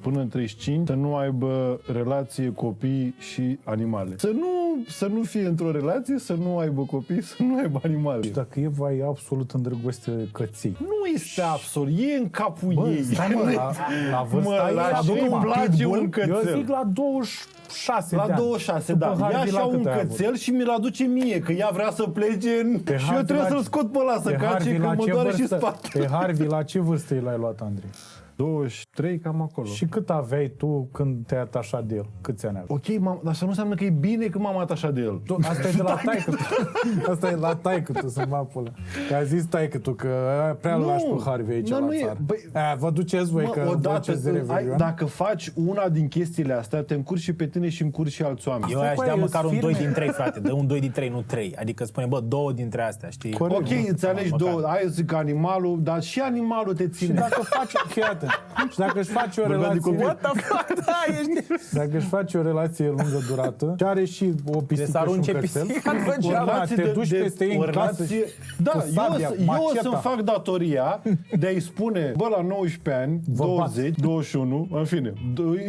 până în 35 să nu aibă relație, copii și animale. Să nu fie într-o relație, să nu aibă copii, să nu aibă animale. Dacă Eva e absolut îndrăgostă de căței. Nu este absolut, e în capul ei. Stai, mă, la vârsta ei, îmi place un eu cățel. zic la 26 La de ani. 26, După da. Ia Harvey așa la un cât ai avut? cățel și mi-l aduce mie, că ea vrea să plece și eu Harvey trebuie la- să-l scot pe ăla să Pe cace, Harvey că la mă ce doare și vârstă- spate. Pe Harvey la ce vârstă l-ai luat, Andrei? 23, cam acolo. Și cât aveai tu când te-ai atașat de el? Câți ani aveai? Ok, dar asta nu înseamnă că e bine că m-am atașat de el. Asta e de la taică tu. Asta e la taică tu să mă apulă. Că a zis taică tu că prea îl lași pe Harvey aici nu, la nu e. țară. Băi, Vă duceți voi că vă odată, duceți de Revelion. dacă faci una din chestiile astea, te încurci și pe tine și încurci și alți oameni. Eu aș Băi, da eu măcar un filme. 2 din 3, frate. Dă un 2 din 3, nu 3. Adică spune, bă, 2 dintre astea, știi? Corect. Ok, îți alegi Măcar. două, hai să zic animalul, dar și animalul te Și ține. dacă faci, fii atent. Și dacă își face o Vorbeam de relație, copii. What the fuck? Da, ești... dacă își face o relație lungă durată, și are și o pisică să arunce și un cățel, pisica în o văgeam. relație te duci peste ei în casă și Da, cu sabia, eu o macheta. să-mi fac datoria de a-i spune, bă, la 19 ani, Vă 20, 21, în fine,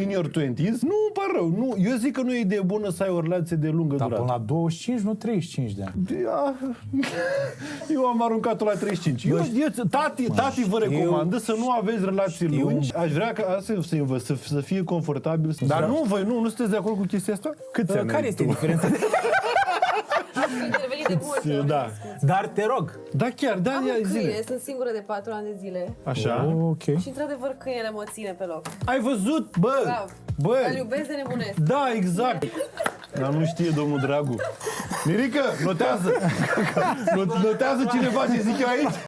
in your 20s, nu îmi pare rău. Nu, eu zic că nu e de bună să ai o relație de lungă dar durată. până la 25, nu 35 de ani. Eu am aruncat-o la 35. Tati vă recomandă să nu aveți relații lungi. Aș vrea ca asta să învăț, să fie confortabil. Dar nu, voi nu sunteți de acord cu chestia asta? Câți ani Care ai este tu? diferența? Intervenit de multe ori. Da. Dar te rog, Da, chiar, da, Am ia un zile. câine, sunt singură de 4 ani de zile. Așa. Ok. Și într-adevăr câinele mă ține pe loc. Ai văzut? Bă! Grav. Bă! Îl iubesc de nebunesc. Da, exact. Dar nu știe domnul Dragu. Mirica, notează! Notează cineva ce zic eu aici?